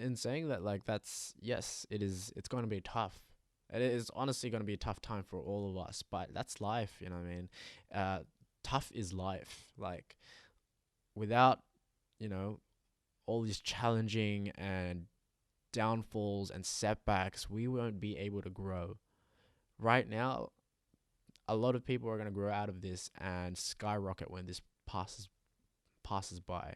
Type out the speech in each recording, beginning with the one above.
in saying that, like, that's, yes, it's going to be tough. It is honestly going to be a tough time for all of us, but that's life, you know what I mean? Uh, Tough is life. Like, without, you know, all these challenging and downfalls and setbacks, we won't be able to grow. Right now, a lot of people are going to grow out of this and skyrocket when this passes by.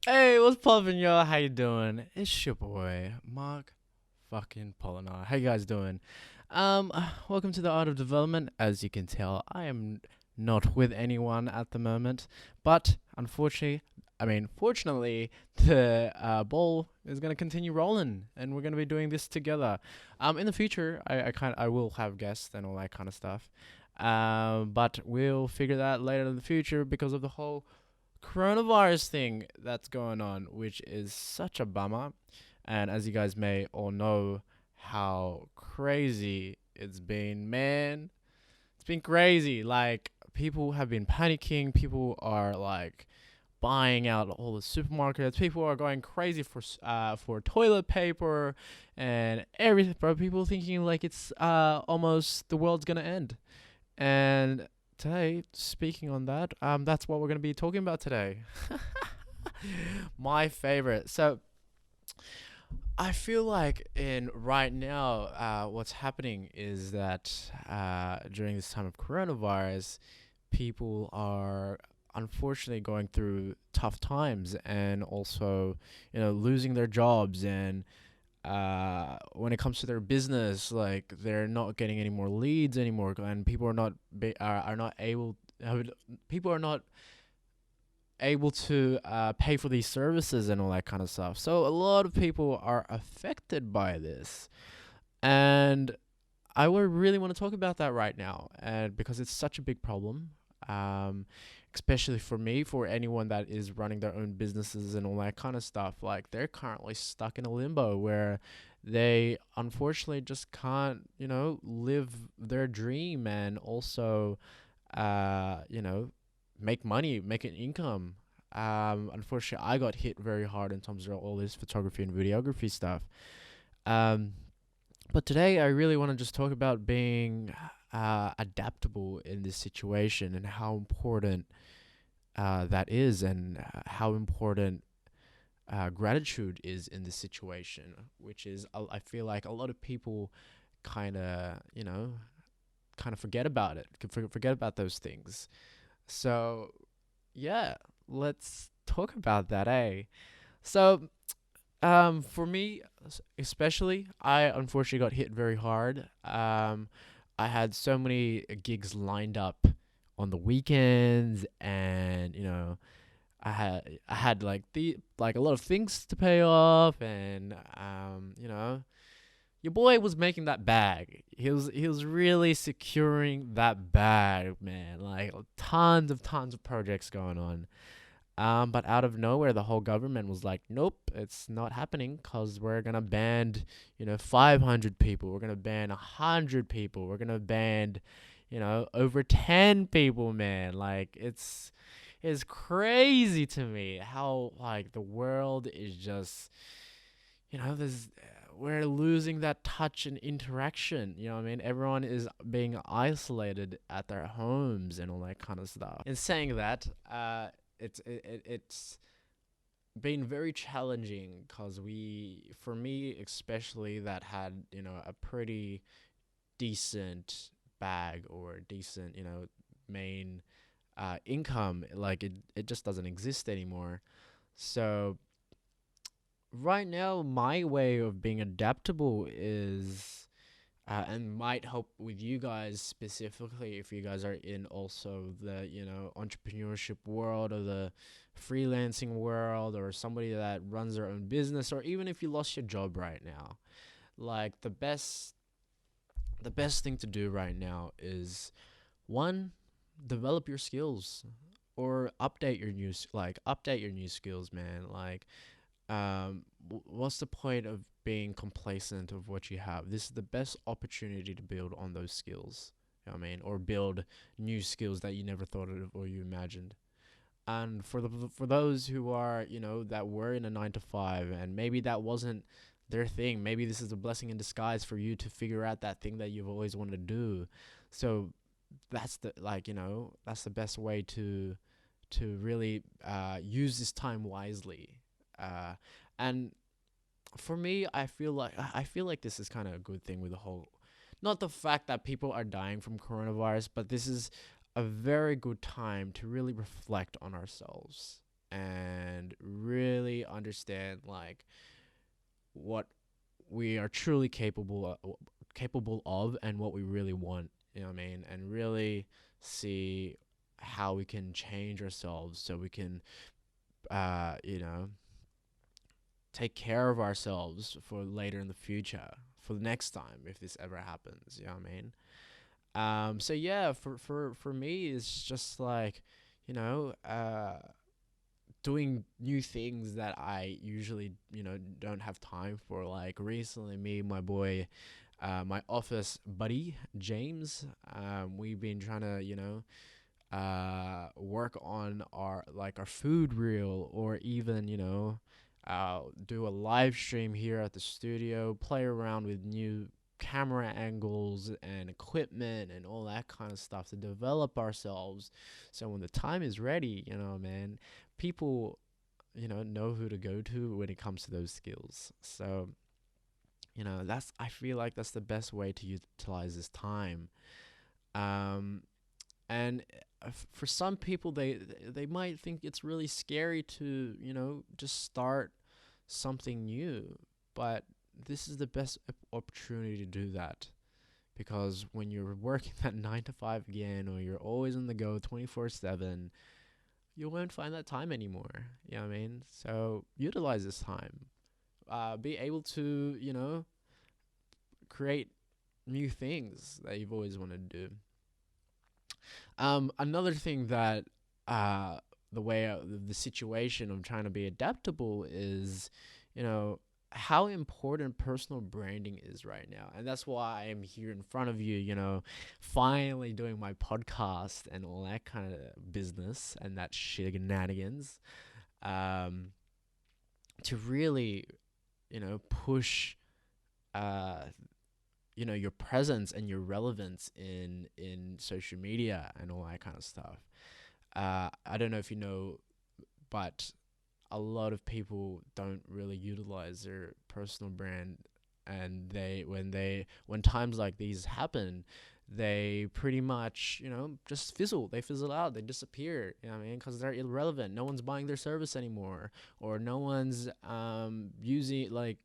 Hey, what's poppin', y'all? How you doing? It's your boy, Mark fucking Polinar. How you guys doing? Welcome to the Art of Development. As you can tell, I am not with anyone at the moment, but fortunately, the ball is gonna continue rolling, and we're gonna be doing this together. In the future, I will have guests and all that kind of stuff. But we'll figure that later in the future because of the whole coronavirus thing that's going on, which is such a bummer. And as you guys may all know, how crazy it's been, man. It's been crazy. Like, people have been panicking. People are like buying out all the supermarkets. People are going crazy for toilet paper and everything, bro. People thinking like it's almost the world's gonna end. And today, speaking on that, that's what we're going to be talking about today. My favorite. So, I feel like in right now, what's happening is that during this time of coronavirus, people are unfortunately going through tough times and also, losing their jobs. And when it comes to their business, like, they're not getting any more leads anymore, and people are not able people are not able to pay for these services and all that kind of stuff. So a lot of people are affected by this, and I would really want to talk about that right now, and because it's such a big problem. Um, Especially for me, for anyone that is running their own businesses and all that kind of stuff, like, they're currently stuck in a limbo where they unfortunately just can't, live their dream and also, make money, make an income. Unfortunately, I got hit very hard in terms of all this photography and videography stuff. Um, but today, I really want to just talk about being adaptable in this situation and how important that is, and how important gratitude is in this situation, which is, I feel like a lot of people kind of, forget about it, forget about those things. So, yeah, let's talk about that, eh? So, for me, especially, I unfortunately got hit very hard. I had so many gigs lined up on the weekends, and I had like a lot of things to pay off, and your boy was making that bag. He was really securing that bag, man. Like, tons of projects going on. But out of nowhere, the whole government was like, "Nope, it's not happening, cause we're gonna ban, 500 people. We're gonna ban 100 people. We're gonna ban, over 10 people, man." Like, it's crazy to me how, like, the world is just, there's we're losing that touch and interaction. You know what I mean? Everyone is being isolated at their homes and all that kind of stuff. In saying that, it's been very challenging, because for me especially, that had, a pretty decent bag, or decent, main income. Like, it just doesn't exist anymore. So right now, my way of being adaptable is, and might help with you guys specifically if you guys are in also the, entrepreneurship world, or the freelancing world, or somebody that runs their own business, or even if you lost your job right now. Like, the best thing to do right now is, one, develop your skills, or update your new skills, man. Like, what's the point of being complacent of what you have. This is the best opportunity to build on those skills. You know what I mean? Or build new skills that you never thought of or you imagined. And for those who are, that were in a 9 to 5, and maybe that wasn't their thing, maybe this is a blessing in disguise for you to figure out that thing that you've always wanted to do. So that's the that's the best way to really use this time wisely. And for me, I feel like this is kind of a good thing with the whole, not the fact that people are dying from coronavirus, but this is a very good time to really reflect on ourselves and really understand like what we are truly capable of and what we really want, you know what I mean? And really see how we can change ourselves so we can uh you know take care of ourselves for later in the future, for the next time if this ever happens, you know what I mean? So yeah, for me it's just like, you know, doing new things that I usually, don't have time for. Like recently, me and my boy, my office buddy James, we've been trying to, work on our food reel, or even, do a live stream here at the studio, play around with new camera angles and equipment and all that kind of stuff to develop ourselves. So when the time is ready, man, people, know who to go to when it comes to those skills. So, I feel like that's the best way to utilize this time. Um, and for some people, they might think it's really scary to, just start something new, but this is the best opportunity to do that, because when you're working that 9 to 5 again, or you're always on the go 24/7, you won't find that time anymore. You know what I mean? So utilize this time. Be able to, create new things that you've always wanted to do. Another thing that the way the situation of trying to be adaptable is, you know, how important personal branding is right now. And that's why I'm here in front of you, finally doing my podcast and all that kind of business and that shenanigans, um, to really, push, uh, your presence and your relevance in social media and all that kind of stuff. I don't know if you know, but a lot of people don't really utilize their personal brand, and when times like these happen, they pretty much, just fizzle out, they disappear, you know what I mean, because they're irrelevant. No one's buying their service anymore, or no one's using, like,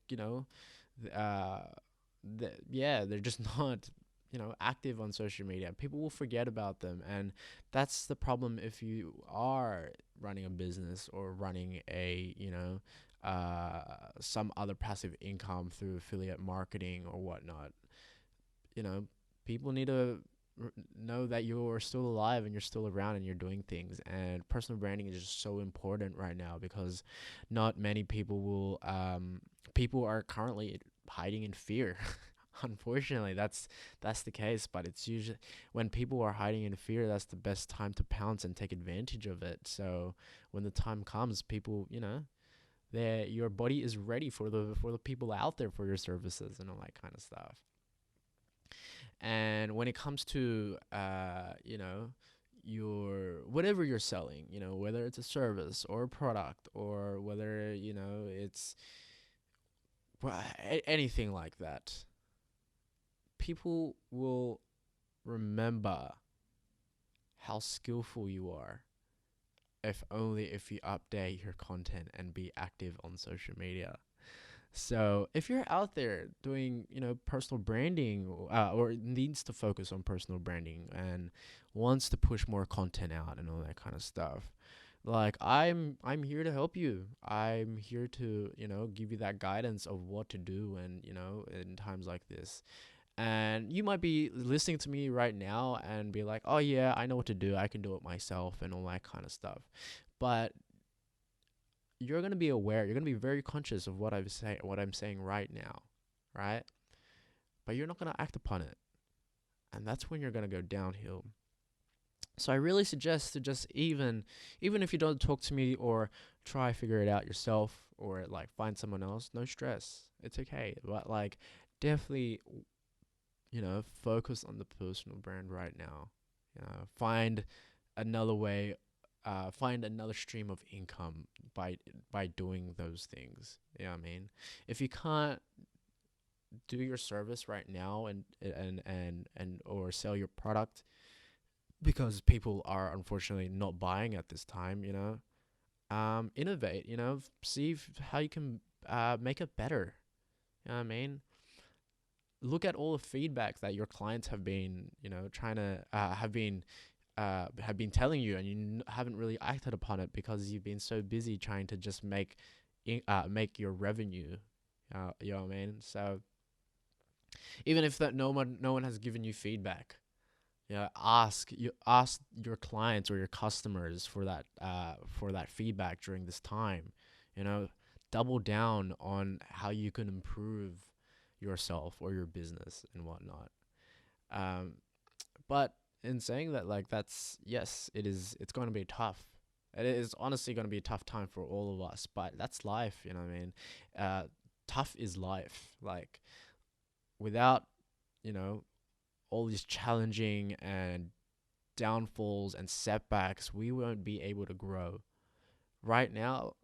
uh yeah, they're just not, active on social media. People will forget about them, and that's the problem if you are running a business or running a, some other passive income through affiliate marketing or whatnot. You know, people need to know that you're still alive and you're still around and you're doing things. And personal branding is just so important right now, because not many people will. People are currently hiding in fear. Unfortunately, that's the case. But it's usually when people are hiding in fear, that's the best time to pounce and take advantage of it. So when the time comes, people, your body is ready for the people out there for your services and all that kind of stuff. And when it comes to your whatever you're selling, whether it's a service or a product, or whether it's anything like that, people will remember how skillful you are if only if you update your content and be active on social media. So if you're out there doing, personal branding, or needs to focus on personal branding and wants to push more content out and all that kind of stuff, like I'm here to help you. I'm here to, give you that guidance of what to do, and, in times like this. And you might be listening to me right now and be like, "Oh yeah, I know what to do. I can do it myself," and all that kind of stuff. But you're gonna be aware. You're gonna be very conscious of what I'm saying right now, right? But you're not gonna act upon it, and that's when you're gonna go downhill. So I really suggest to just even if you don't talk to me or try figure it out yourself or like find someone else, no stress. It's okay. But like definitely, focus on the personal brand right now. Find another way, find another stream of income by doing those things. You know what I mean? If you can't do your service right now and or sell your product because people are unfortunately not buying at this time, innovate, see how you can make it better. You know what I mean? Look at all the feedback that your clients have been, trying to have been telling you, and you haven't really acted upon it because you've been so busy trying to just make your revenue. You know what I mean? So even if that no one has given you feedback, ask your clients or your customers for that feedback during this time. You know, double down on how you can improve yourself or your business and whatnot. Um, but in saying that, like that's yes, it's going to be tough. It is honestly going to be a tough time for all of us, but that's life. You know what I mean? Tough is life. Like without you know all these challenging and downfalls and setbacks, we won't be able to grow. Right now,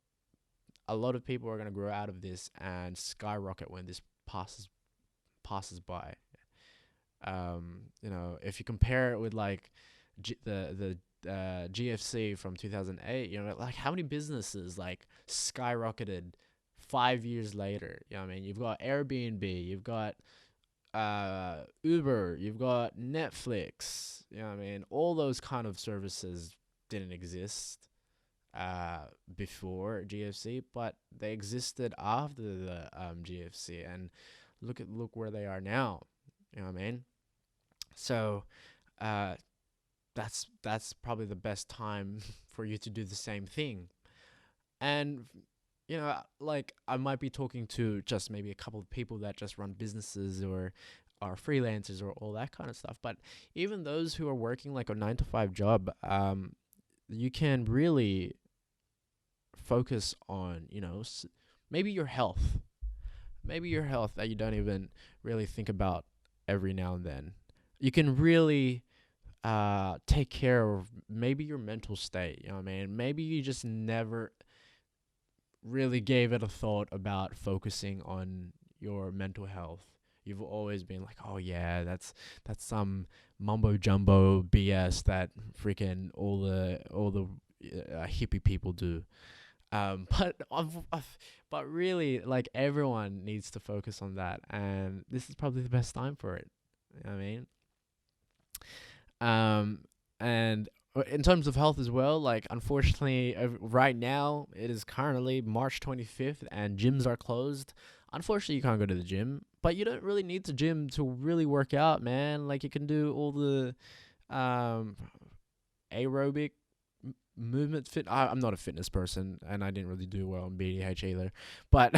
a lot of people are going to grow out of this and skyrocket when this passes by. If you compare it with like the GFC from 2008, like how many businesses like skyrocketed 5 years later? You know what I mean? You've got Airbnb, you've got Uber, you've got Netflix. You know what I mean? All those kind of services didn't exist before GFC, but they existed after the GFC, and look where they are now. You know what I mean? So uh, that's probably the best time for you to do the same thing. And like I might be talking to just maybe a couple of people that just run businesses or are freelancers or all that kind of stuff. But even those who are working like a 9 to 5 job, you can really focus on, maybe your health that you don't even really think about every now and then. You can really take care of maybe your mental state. You know what I mean? Maybe you just never really gave it a thought about focusing on your mental health. You've always been like, oh yeah, that's some mumbo jumbo BS that freaking all the hippie people do. But really, like everyone needs to focus on that, and this is probably the best time for it. You know what I mean? And in terms of health as well, like unfortunately, right now it is currently March 25th, and gyms are closed. Unfortunately, you can't go to the gym, but you don't really need the gym to really work out, man. Like you can do all the um aerobic movement fit. I'm not a fitness person, and I didn't really do well in BDH either. But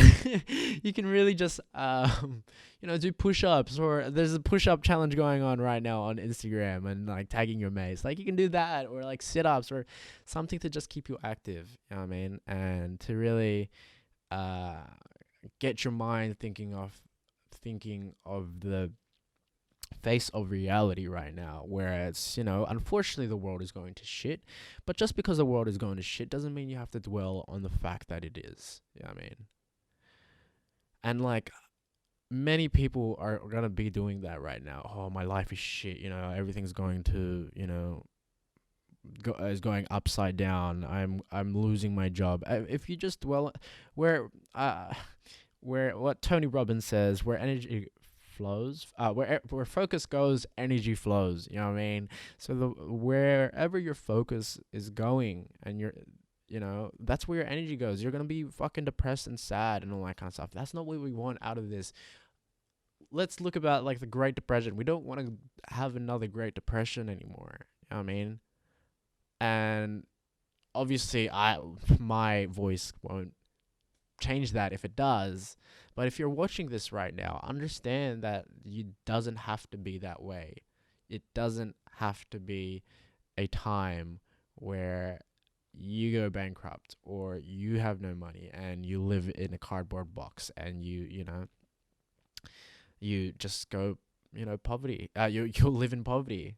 you can really just do push-ups, or there's a push-up challenge going on right now on Instagram, and like tagging your mates. Like you can do that, or like sit-ups, or something to just keep you active. You know what I mean? And to really get your mind thinking of the face of reality right now, whereas unfortunately the world is going to shit, but just because the world is going to shit doesn't mean you have to dwell on the fact that it is. You know what I mean? And like many people are gonna be doing that right now. Oh, my life is shit, everything's going to is going upside down. I'm losing my job. If you just dwell where what Tony Robbins says, where energy flows, where focus goes, energy flows. You know what I mean? So wherever your focus is going, and that's where your energy goes. You're gonna be fucking depressed and sad and all that kind of stuff. That's not what we want out of this. Let's look about like the Great Depression. We don't want to have another Great Depression anymore. You know what I mean? And obviously, my voice won't change that if it does. But if you're watching this right now, understand that it doesn't have to be that way. It doesn't have to be a time where you go bankrupt or you have no money and you live in a cardboard box and you just go, poverty. You'll live in poverty,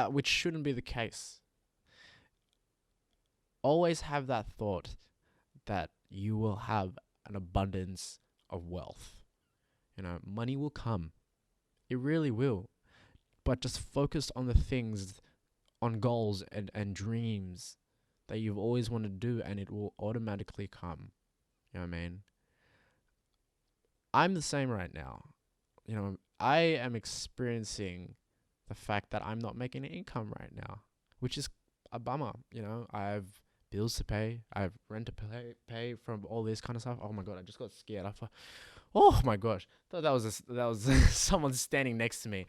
which shouldn't be the case. Always have that thought that you will have an abundance of wealth. Money will come. It really will. But just focus on the things, on goals and dreams that you've always wanted to do, and it will automatically come. You know what I mean? I'm the same right now. I am experiencing the fact that I'm not making an income right now, which is a bummer. I have bills to pay, I have rent to pay from all this kind of stuff. Oh my god, I just got scared. Oh my gosh, thought that was someone standing next to me.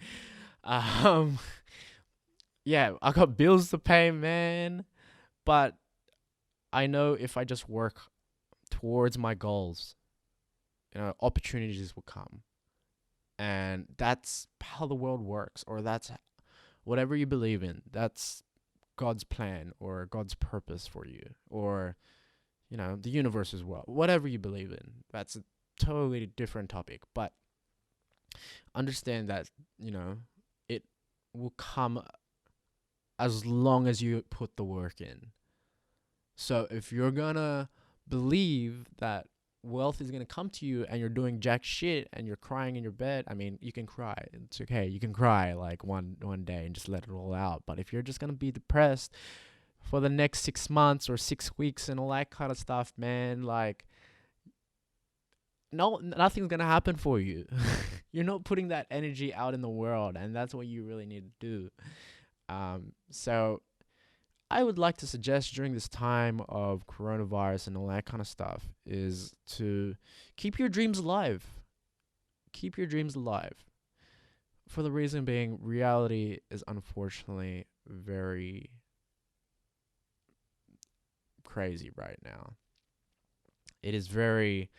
Yeah, I got bills to pay, man. But I know if I just work towards my goals, opportunities will come. And that's how the world works, or that's whatever you believe in. That's God's plan or God's purpose for you, or, the universe as well. Whatever you believe in, that's a totally different topic. But understand that, it will come as long as you put the work in. So if you're gonna believe that wealth is gonna come to you and you're doing jack shit and you're crying in your bed, I mean, you can cry. It's okay. You can cry like one day and just let it all out. But if you're just gonna be depressed for the next 6 months or 6 weeks and all that kind of stuff, man, like, no, nothing's gonna happen for you. You're not putting that energy out in the world, and that's what you really need to do. So I would like to suggest during this time of coronavirus and all that kind of stuff is to keep your dreams alive. Keep your dreams alive. For the reason being, reality is unfortunately very crazy right now. It is very,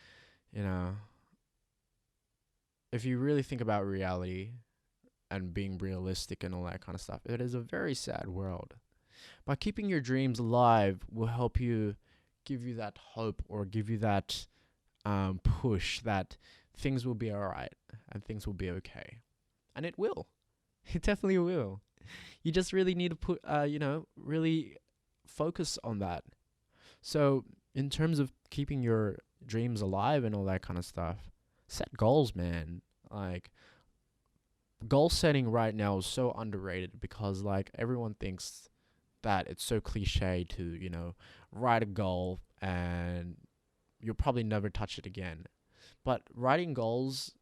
if you really think about reality and being realistic and all that kind of stuff, it is a very sad world. But keeping your dreams alive will help you, give you that hope, or give you that push that things will be all right and things will be okay. And it will. It definitely will. You just really need to put, really focus on that. So in terms of keeping your dreams alive and all that kind of stuff, set goals, man. Like, goal setting right now is so underrated because, like, everyone thinks that it's so cliche to, write a goal and you'll probably never touch it again. But writing goals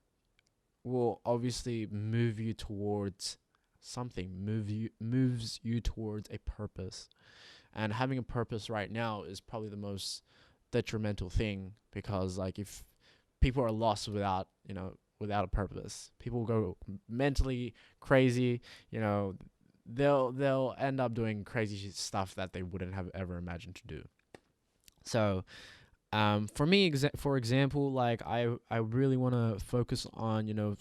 will obviously move you towards something, moves you towards a purpose. And having a purpose right now is probably the most detrimental thing, because, like, if people are lost without a purpose, people go mentally crazy. They'll end up doing crazy stuff that they wouldn't have ever imagined to do. So for me, for example, like, I really want to focus on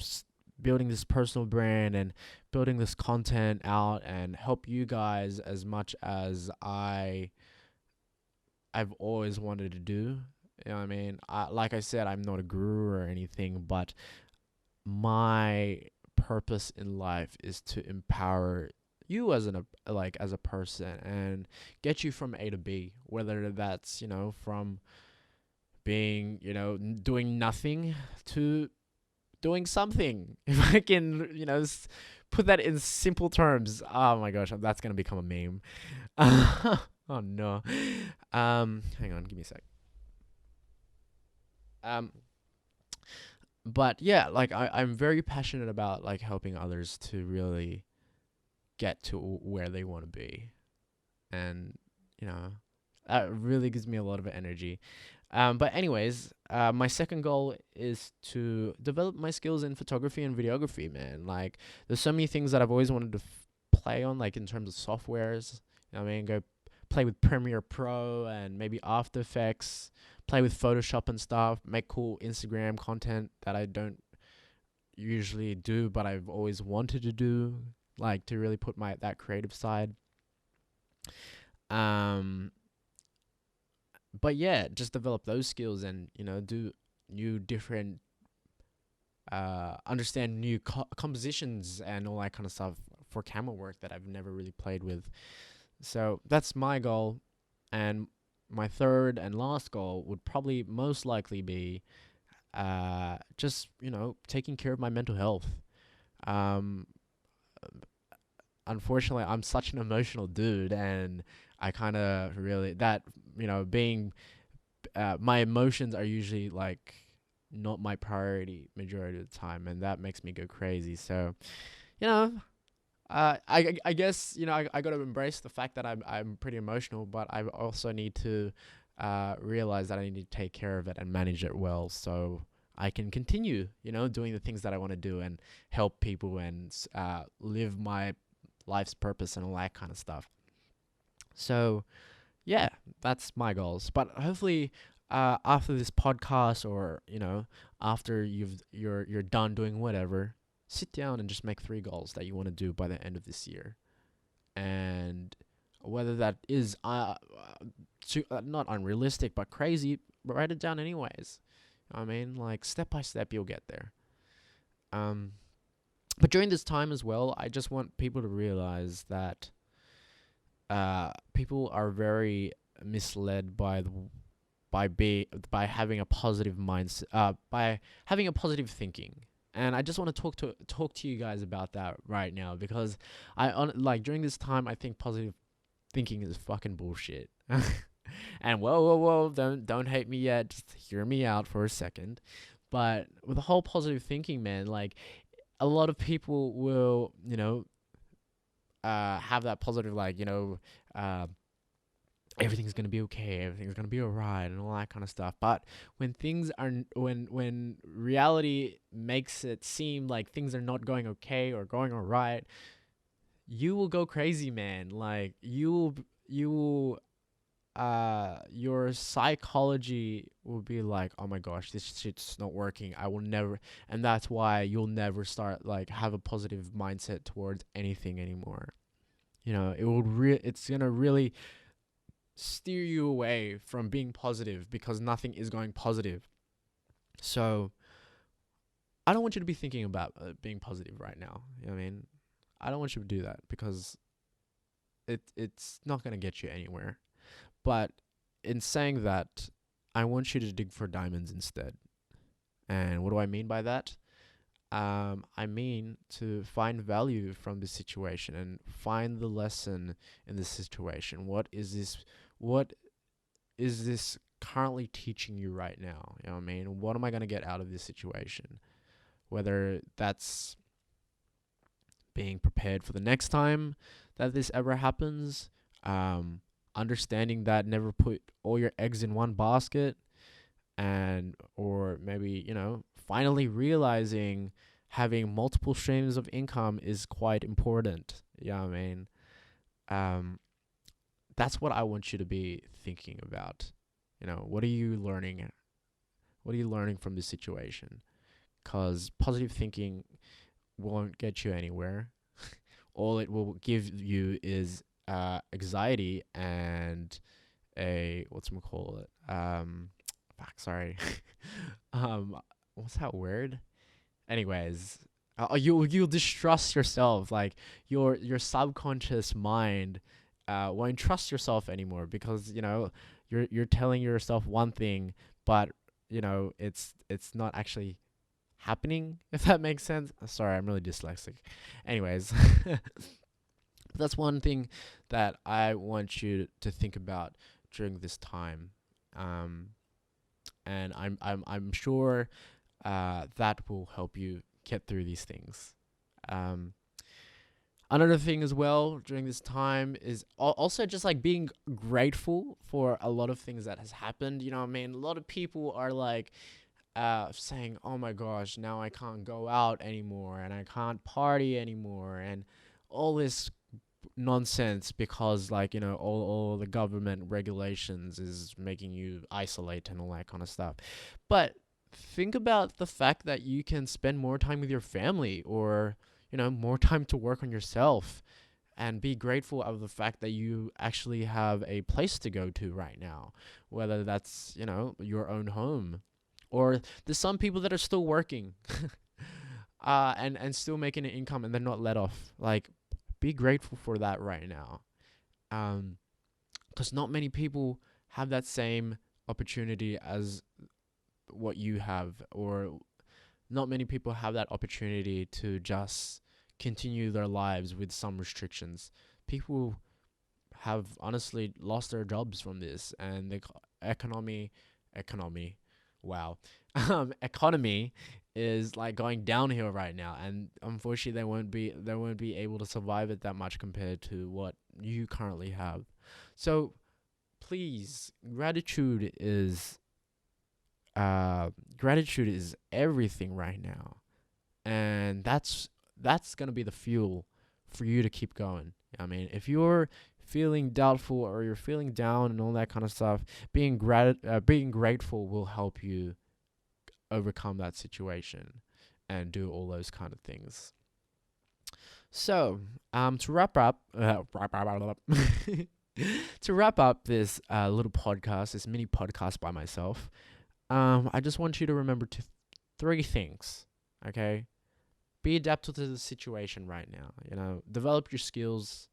building this personal brand and building this content out and help you guys as much as I've always wanted to do. You know what I mean? Like I said, I'm not a guru or anything, but my purpose in life is to empower you as a person and get you from A to B, whether that's from being doing nothing to doing something. If I can put that in simple terms. Oh my gosh, that's gonna become a meme. Oh no. Hang on, give me a sec. But yeah, like, I'm very passionate about, like, helping others to really get to where they want to be. And, that really gives me a lot of energy. But anyways, my second goal is to develop my skills in photography and videography, man. Like, there's so many things that I've always wanted to play on, like, in terms of softwares. Go play with Premiere Pro and maybe After Effects, play with Photoshop and stuff, make cool Instagram content that I don't usually do, but I've always wanted to do, like to really put my that creative side. Um, but yeah, just develop those skills and do new different understand new compositions and all that kind of stuff for camera work that I've never really played with. So that's my goal. And my third and last goal would probably most likely be just, taking care of my mental health. Um, Unfortunately, I'm such an emotional dude, and I kind of really, that, being, my emotions are usually like not my priority majority of the time, and that makes me go crazy. So, you know, I guess I got to embrace the fact that I'm pretty emotional, but I also need to realize that I need to take care of it and manage it well, so I can continue doing the things that I want to do and help people and live my life's purpose and all that kind of stuff. So yeah, that's my goals. But hopefully, after this podcast, or after you're done doing whatever, sit down and just make 3 goals that you want to do by the end of this year. And whether that is not unrealistic but crazy, write it down anyways. I mean, like, step by step, you'll get there. Um, but during this time as well, I just want people to realize that people are very misled by having a positive mindset, by having a positive thinking. And I just want to talk to you guys about that right now, because like during this time, I think positive thinking is fucking bullshit. And whoa, don't hate me yet. Just hear me out for a second. But with the whole positive thinking, man, like, a lot of people will, have that positive, like, uh, everything's gonna be okay, everything's gonna be alright, and all that kind of stuff. But when things are, when reality makes it seem like things are not going okay or going alright, you will go crazy, man. Like, you will your psychology will be like, oh my gosh, this shit's not working, I will never. And that's why you'll never start, like, have a positive mindset towards anything anymore. It's gonna really steer you away from being positive, because nothing is going positive. So I don't want you to be thinking about being positive right now. You know what I mean? I don't want you to do that, because it's not gonna get you anywhere. But in saying that, I want you to dig for diamonds instead. And what do I mean by that? I mean to find value from this situation and find the lesson in this situation. What is this? What is this currently teaching you right now? You know what I mean? What am I going to get out of this situation? Whether that's being prepared for the next time that this ever happens, understanding that never put all your eggs in one basket, and or maybe finally realizing having multiple streams of income is quite important. Yeah, I mean, um, that's what I want you to be thinking about. What are you learning? What are you learning from this situation? Because positive thinking won't get you anywhere. All it will give you is anxiety and a call it fuck, sorry. What's that word? Anyways, you'll distrust yourself. Like, your subconscious mind won't trust yourself anymore, because you're telling yourself one thing, but it's not actually happening, if that makes sense. Sorry, I'm really dyslexic. Anyways, that's one thing that I want you to think about during this time. And I'm sure that will help you get through these things. Another thing as well during this time is also just like being grateful for a lot of things that has happened. You know what I mean? A lot of people are like saying, oh my gosh, now I can't go out anymore and I can't party anymore and all this nonsense because, like, all the government regulations is making you isolate and all that kind of stuff. But think about the fact that you can spend more time with your family, or more time to work on yourself, and be grateful of the fact that you actually have a place to go to right now, whether that's your own home, or there's some people that are still working and still making an income, and they're not let off. Like, be grateful for that right now. Because not many people have that same opportunity as what you have, or not many people have that opportunity to just continue their lives with some restrictions. People have honestly lost their jobs from this, and the economy, wow, economy is like going downhill right now, and unfortunately they won't be able to survive it that much compared to what you currently have. So please, gratitude is everything right now, and that's gonna be the fuel for you to keep going. I mean, if you're feeling doubtful or you're feeling down and all that kind of stuff, being grateful will help you overcome that situation and do all those kind of things. So, to wrap up, to wrap up this little podcast, this mini podcast by myself, I just want you to remember three things. Okay, be adaptable to the situation right now. Develop your skills,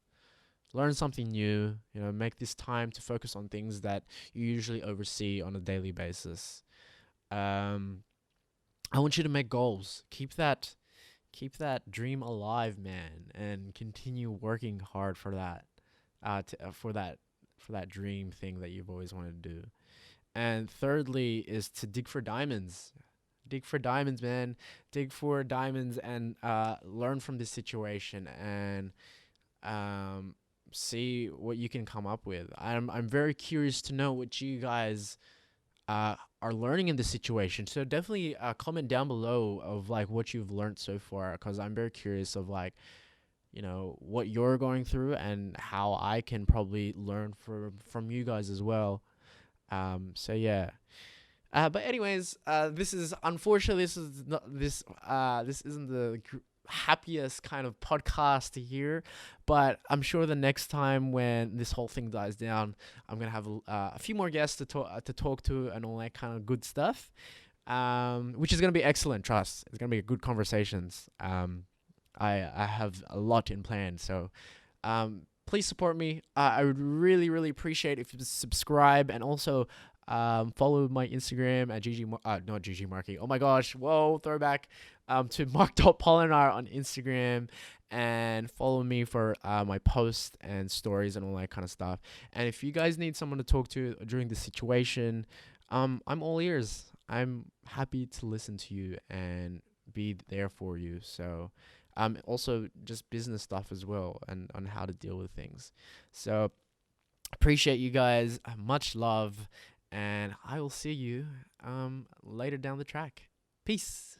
learn something new. Make this time to focus on things that you usually oversee on a daily basis. I want you to make goals. Keep that dream alive, man, and continue working hard for that. For that dream thing that you've always wanted to do. And thirdly is to dig for diamonds. Dig for diamonds, man. Dig for diamonds, and learn from this situation, and see what you can come up with. I'm very curious to know what you guys are learning in this situation. So definitely comment down below of like what you've learned so far, because I'm very curious of like what you're going through, and how I can probably learn from you guys as well. So yeah. But anyways, this is unfortunately this is not this isn't the happiest kind of podcast to hear, but I'm sure the next time when this whole thing dies down, I'm gonna have a few more guests to talk to and all that kind of good stuff, which is gonna be excellent. Trust, it's gonna be good conversations. I have a lot in plan, so please support me. I would really, really appreciate if you subscribe, and also follow my Instagram at not GG Marky. Oh my gosh, whoa, throwback. To Mark.Polinar on Instagram, and follow me for my posts and stories and all that kind of stuff. And if you guys need someone to talk to during this situation, I'm all ears. I'm happy to listen to you and be there for you. So also just business stuff as well, and on how to deal with things. So appreciate you guys. Much love, and I will see you later down the track. Peace.